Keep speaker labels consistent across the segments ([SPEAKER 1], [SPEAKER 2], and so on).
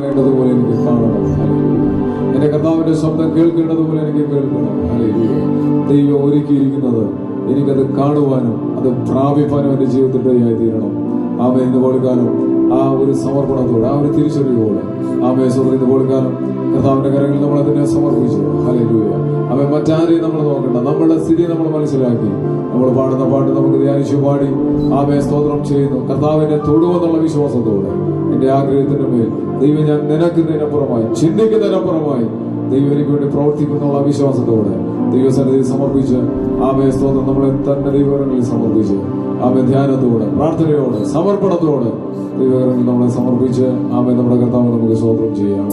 [SPEAKER 1] പോലെ എനിക്ക് കാണണം. എന്റെ കർത്താവിന്റെ ശബ്ദം കേൾക്കേണ്ടതുപോലെ എനിക്ക് കേൾക്കണം. ദൈവം ഒരുക്കിയിരിക്കുന്നത് എനിക്കത് കാണുവാനും അത് പ്രാപിപ്പാനും എന്റെ ജീവിതത്തിൽ ഇടയായി തീരണം. ആമേ, ഇന്ന് കൊടുക്കാനും ആ ഒരു സമർപ്പണത്തോടെ, ആ ഒരു തിരിച്ചറിവോടെ ആമേ സ്വന്തം ഇന്ന് കൊടുക്കാനും കർത്താവിന്റെ കരങ്ങളിൽ നമ്മൾ അതിനെ സമർപ്പിച്ചു. ഹല്ലേലൂയ. അവൻ മറ്റാരെയും നമ്മൾ നോക്കണ്ട. നമ്മളുടെ സ്ഥിതി നമ്മൾ മനസ്സിലാക്കി നമ്മൾ പാടുന്ന പാട്ട് നമുക്ക് ധ്യാനിച്ചു പാടി ആമേ സ്തോത്രം ചെയ്യുന്നു. കർത്താവിനെ തൊടുവെന്നുള്ള വിശ്വാസത്തോടെ എന്റെ ആഗ്രഹത്തിന്റെ മേൽ ദൈവം ഞാൻ നിനക്കുന്നതിനപ്പുറമായി ചിന്തിക്കുന്നതിനപ്പുറമായി ദൈവം എനിക്ക് വേണ്ടി പ്രവർത്തിക്കുന്നുള്ള വിശ്വാസത്തോടെ ദൈവസന്നിധിയിൽ സമർപ്പിച്ച് ആമേ സ്തോത്രം നമ്മളെ തന്നെ ദൈവകരങ്ങളിൽ സമർപ്പിച്ച് ആമേ ധ്യാനത്തോടെ പ്രാർത്ഥനയോടെ സമർപ്പണത്തോടെ ദൈവകരങ്ങളിൽ നമ്മളെ സമർപ്പിച്ച് ആമേ നമ്മുടെ കർത്താവ് നമുക്ക് സ്തോത്രം ചെയ്യാം.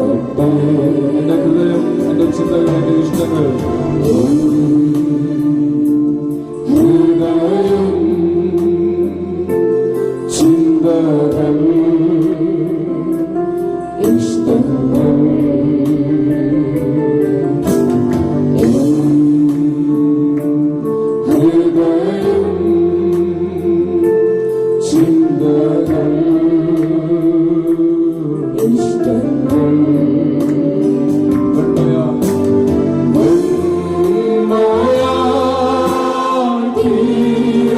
[SPEAKER 1] എന്റെ ഹൃദയം, എന്റെ ചിന്തകൾ, എന്റെ ഇഷ്ടങ്ങൾ
[SPEAKER 2] Yeah.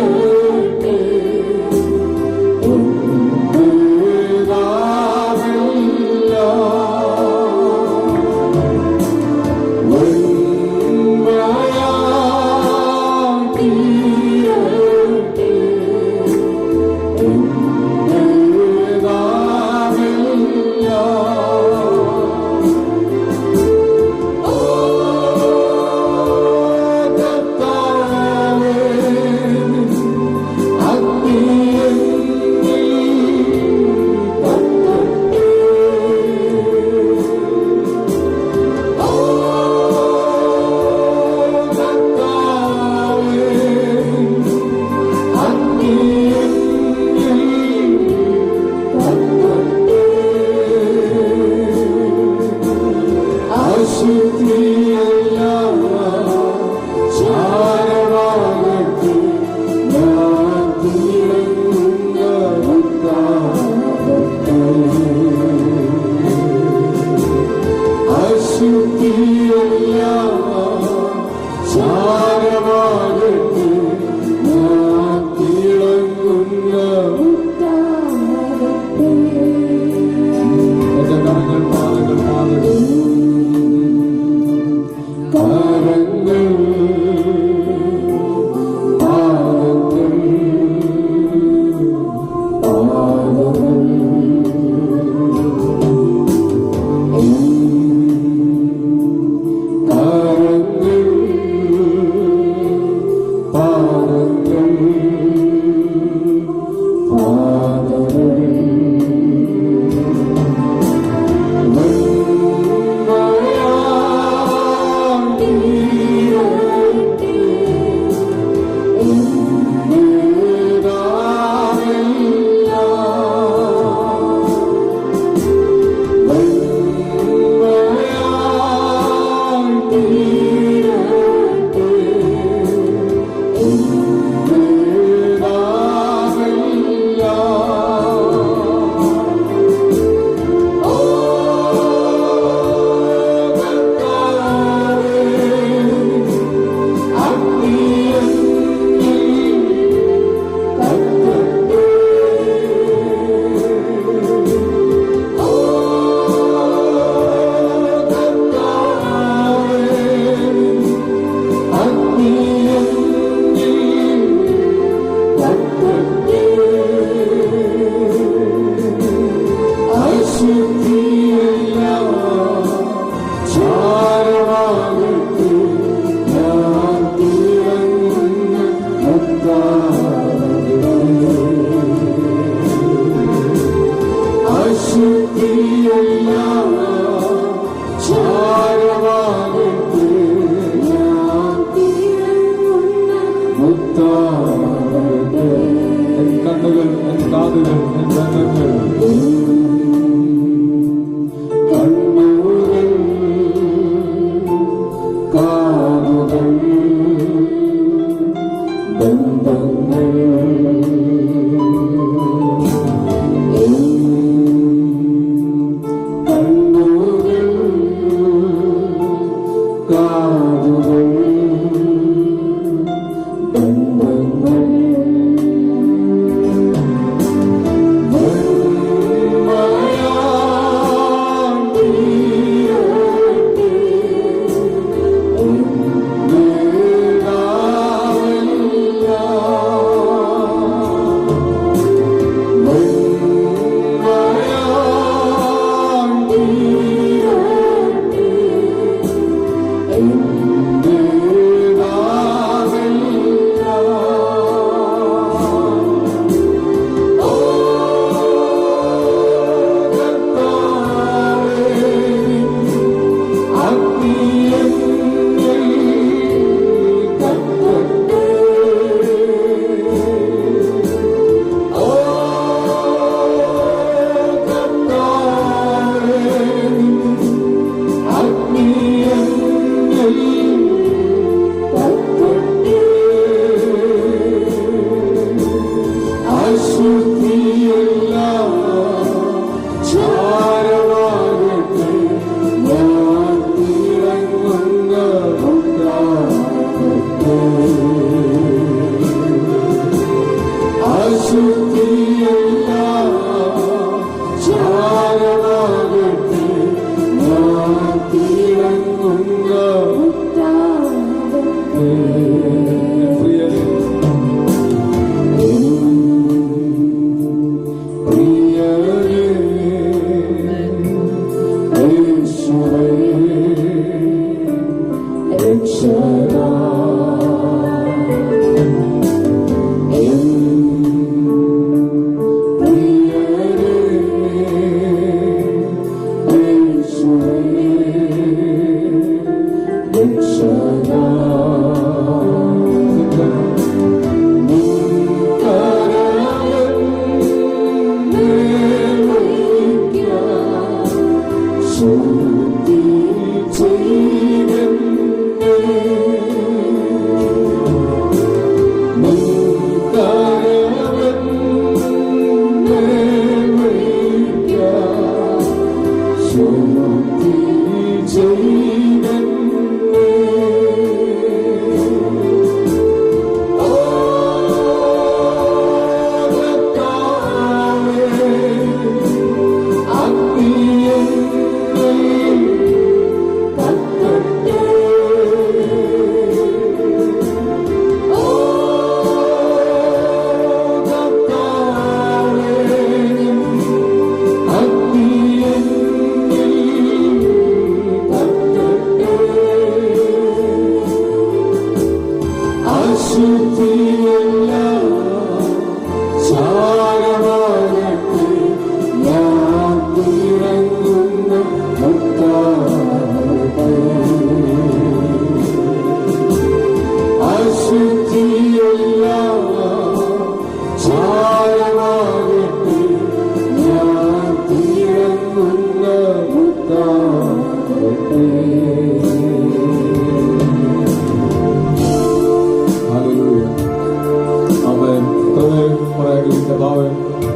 [SPEAKER 1] എൻ കണ്ണുകൾ, എൻ കാതുകൾ, എൻ ബന്ധങ്ങൾ,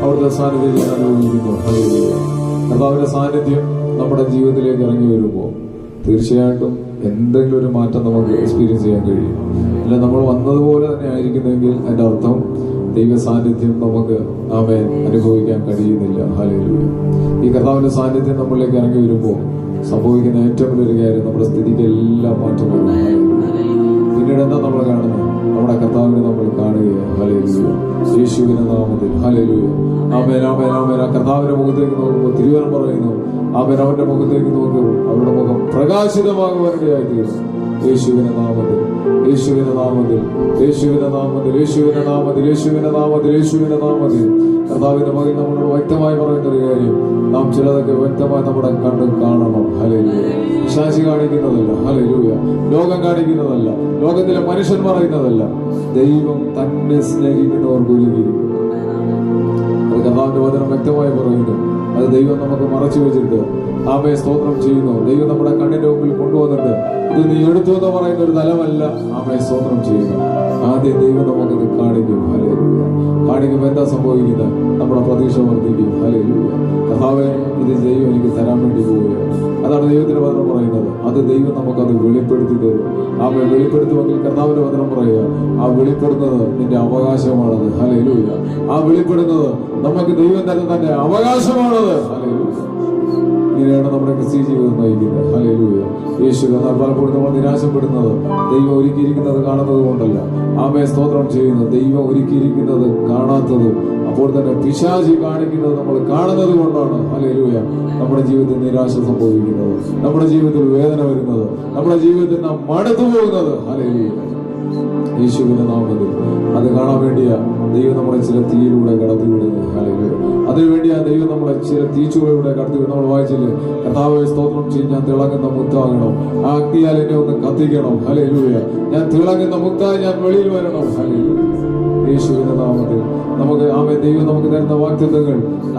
[SPEAKER 2] അവിടുത്തെ സാന്നിധ്യം ഞാൻ അനുഭവിക്കുന്നു. കർത്താവിന്റെ സാന്നിധ്യം നമ്മുടെ ജീവിതത്തിലേക്ക് ഇറങ്ങി വരുമ്പോൾ തീർച്ചയായിട്ടും എന്തെങ്കിലും ഒരു മാറ്റം നമുക്ക് എക്സ്പീരിയൻസ് ചെയ്യാൻ കഴിയും. അല്ല നമ്മൾ വന്നതുപോലെ തന്നെ ആയിരിക്കുന്നെങ്കിൽ അതിന്റെ അർത്ഥം ദൈവ സാന്നിധ്യം നമുക്ക് ആമേൻ അനുഭവിക്കാൻ കഴിയുന്നില്ല. ഹല്ലേലൂയ. ഈ കർത്താവിന്റെ സാന്നിധ്യം നമ്മളിലേക്ക് ഇറങ്ങി വരുമ്പോൾ സംഭവിക്കുന്ന ഏറ്റവും വലിയൊരു കാര്യം നമ്മുടെ സ്ഥിതിക്ക് എല്ലാം മാറ്റം വരും. പിന്നീട് എന്താ നമ്മൾ കാണുന്നത്? നമ്മുടെ കർത്താവിനെ നമ്മൾ കാണുകയാണ്. ഹല്ലേലൂയ. യേശുവിന്റെ നാമത്തിൽ ഹല്ലേലൂയ. ആമേൻ ആമേൻ ആമേൻ. ആ കർത്താവിന്റെ മുഖത്തേക്ക് നോക്കുമ്പോൾ തിരുവചനം പറയുന്നു, ആമേൻ, അവന്റെ മുഖത്തേക്ക് നോക്കുമ്പോൾ അവരുടെ മുഖം പ്രകാശിതമാകുവാനിടയായി തീർന്നു. യേശുവിന്റെ നാമത്തിൽ, യേശുവിന്റെ നാമത്തിൽ, യേശുവിന്റെ നാമത്തിൽ, യേശുവിന്റെ നാമത്തിൽ, യേശുവിന്റെ നാമത്തിൽ, യേശുവിന്റെ നാമത്തിൽ കർത്താവിന്റെ മകൻ നമ്മളോട് വ്യക്തമായി പറയുന്ന ഒരു കാര്യം, നാം ചിലതൊക്കെ വ്യക്തമായി നമ്മുടെ കണ്ട് കാണണം. ഹല്ലേലൂയ. പിശാചി കാണിക്കുന്നതല്ല, ഹല്ലേലൂയ. ലോകം കാണിക്കുന്നതല്ല, ലോകത്തിലെ മനുഷ്യൻ പറയുന്നതല്ല, ദൈവം തന്നെ സ്നേഹിക്കുന്നവർക്ക് ഒരുക്കിയിരിക്കും. അത് കർത്താവിന്റെ വചനം വ്യക്തമായി പറയുന്നു. അത് ദൈവം നമുക്ക് മറച്ചു വെച്ചിട്ട് ആമയെ സ്തോത്രം ചെയ്യുന്നു. ദൈവം നമ്മുടെ കണ്ണിന്റെ മുമ്പിൽ കൊണ്ടുവന്നിട്ട് ഇത് നീ എടുത്തു എന്ന് പറയുന്ന ഒരു തലമല്ല ആമയെ സ്തോത്രം ചെയ്യുന്നു. ആദ്യം ദൈവം നമുക്കത് കാണിക്കും. ഹല്ലേലൂയ. കാണിക്കുമ്പോൾ എന്താ സംഭവിക്കുന്നത്? നമ്മുടെ പ്രതീക്ഷ വർദ്ധിക്കും. ഹല്ലേലൂയ. കർത്താവേ, ഇത് ദൈവം എനിക്ക് തരാൻ വേണ്ടി പോവുകയാണ്. അതാണ് ദൈവത്തിന്റെ വചനം പറയുന്നത്. അത് ദൈവം നമുക്കത് വെളിപ്പെടുത്തി തരും. ആമയെ വെളിപ്പെടുത്തുമെങ്കിൽ കർത്താവിന്റെ വചനം പറയുക, ആ വെളിപ്പെടുന്നത് നിന്റെ അവകാശമാണത്. ഹല്ലേലൂയ. ആ വെളിപ്പെടുന്നത് നമുക്ക് ദൈവം തന്നെ അവകാശമാണത്. ഹല്ലേലൂയ. ഇങ്ങനെയാണ് നമ്മുടെ ക്രിസ്തീയ ജീവിതം നയിക്കുന്നത്. ഹല്ലേലൂയ. യേശു. എന്നാൽ പലപ്പോഴും നമ്മൾ നിരാശപ്പെടുന്നത് ദൈവം ഒരുക്കിയിരിക്കുന്നത് കാണുന്നത് കൊണ്ടല്ല, ആമയെ സ്തോത്രം ചെയ്യുന്നു. ദൈവം ഒരുക്കിയിരിക്കുന്നത് കാണാത്തതും അപ്പോൾ തന്നെ പിശാചി കാണിക്കുന്നത് നമ്മൾ കാണുന്നത് കൊണ്ടാണ്. ഹല്ലേലൂയ. നമ്മുടെ ജീവിതത്തിൽ നിരാശ സംഭവിക്കുന്നത്, നമ്മുടെ ജീവിതത്തിൽ വേദന വരുന്നത്, നമ്മുടെ ജീവിതത്തിൽ നാം മടുത്തു പോകുന്നത്. ഹല്ലേലൂയ. യേശുവിന്റെ നാമത്തിൽ അത് കാണാൻ വേണ്ടിയാ ദൈവം നമ്മളെ ചില തീയിലൂടെ കടത്തിവിടുന്നത്. ഹല്ലേലൂയ. അതിനുവേണ്ടിയാ ദൈവം നമ്മളെ ചില തീച്ചുകളിലൂടെ കടത്തിവിടുന്നത്. നമ്മൾ വായിച്ചില്ലേ, കർത്താവേ സ്തോത്രം ചെയ്ത് ഞാൻ തിളങ്ങുന്ന മുത്താകണം, ആ അഗ്നിയാൽ എന്നെ ഒന്ന് കത്തിക്കണം. ഹല്ലേലൂയ. ഞാൻ തിളങ്ങുന്ന മുത്തായി ഞാൻ വെളിയിൽ വരണം. ഹല്ലേലൂയ. യേശുവിന്റെ നാമത്തിൽ നമുക്ക് ദൈവം നമുക്ക് തരുന്ന വാഗ്ദത്തങ്ങൾ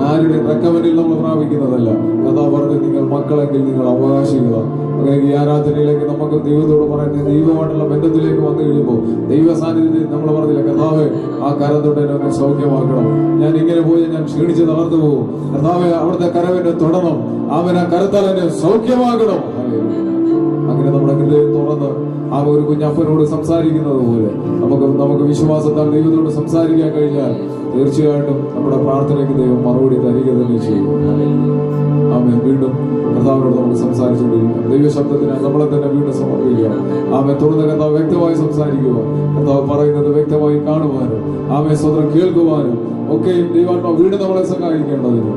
[SPEAKER 2] ആരുടെ റെക്കമെൻഡിൽ നമ്മൾ പ്രാപിക്കുന്നതല്ല. കർത്താവ് പറഞ്ഞു, നിങ്ങൾ മക്കളെങ്കിൽ നിങ്ങൾ അവകാശികളാണ്. അങ്ങനെ ഈ ആരാധനയിലേക്ക് നമുക്ക് ദൈവത്തോട് പറയുന്നത്, ദൈവമായിട്ടുള്ള ബന്ധത്തിലേക്ക് വന്നു കഴിയുമ്പോൾ ദൈവ സാന്നിധ്യത്തിൽ നമ്മൾ പറഞ്ഞില്ല, കർത്താവെ ആ കരം തൊട്ട് എന്നെ ഒന്ന് സൗഖ്യമാക്കണം, ഞാൻ ഇങ്ങനെ പോയി ഞാൻ ക്ഷീണിച്ച് തളർന്നു പോകും, കർത്താവെ അവിടുത്തെ കരവിനെ തൊടണം, അവൻ ആ കരത്താൽ എന്നെ സൗഖ്യമാക്കണം. അങ്ങനെ നമ്മുടെ ഹൃദയം തുറന്ന് ആ ഒരു കുഞ്ഞപ്പനോട് സംസാരിക്കുന്നത് പോലെ നമുക്ക് വിശ്വാസത്താൽ ദൈവത്തോട് സംസാരിക്കാൻ കഴിഞ്ഞാൽ തീർച്ചയായിട്ടും നമ്മുടെ പ്രാർത്ഥനയ്ക്ക് ദൈവം മറുപടി തരിക തന്നെ ചെയ്യും. ആമേൻ. വീണ്ടും കർത്താവിനോട് നമുക്ക് സംസാരിച്ചുകൊണ്ടിരിക്കാം. ദൈവശബ്ദത്തിന് നമ്മളെ തന്നെ വീണ്ടും സമർപ്പിക്കുക. ആമേൻ. തുടർന്ന് കർത്താവ് വ്യക്തമായി സംസാരിക്കുക, കർത്താവ് പറയുന്നത് വ്യക്തമായി കാണുവാനും ആമേൻ സ്തോത്രം കേൾക്കുവാനും ഒക്കെയും ദൈവാത്മാവ് വീണ്ടും നമ്മളെ സഹായിക്കേണ്ടതിന്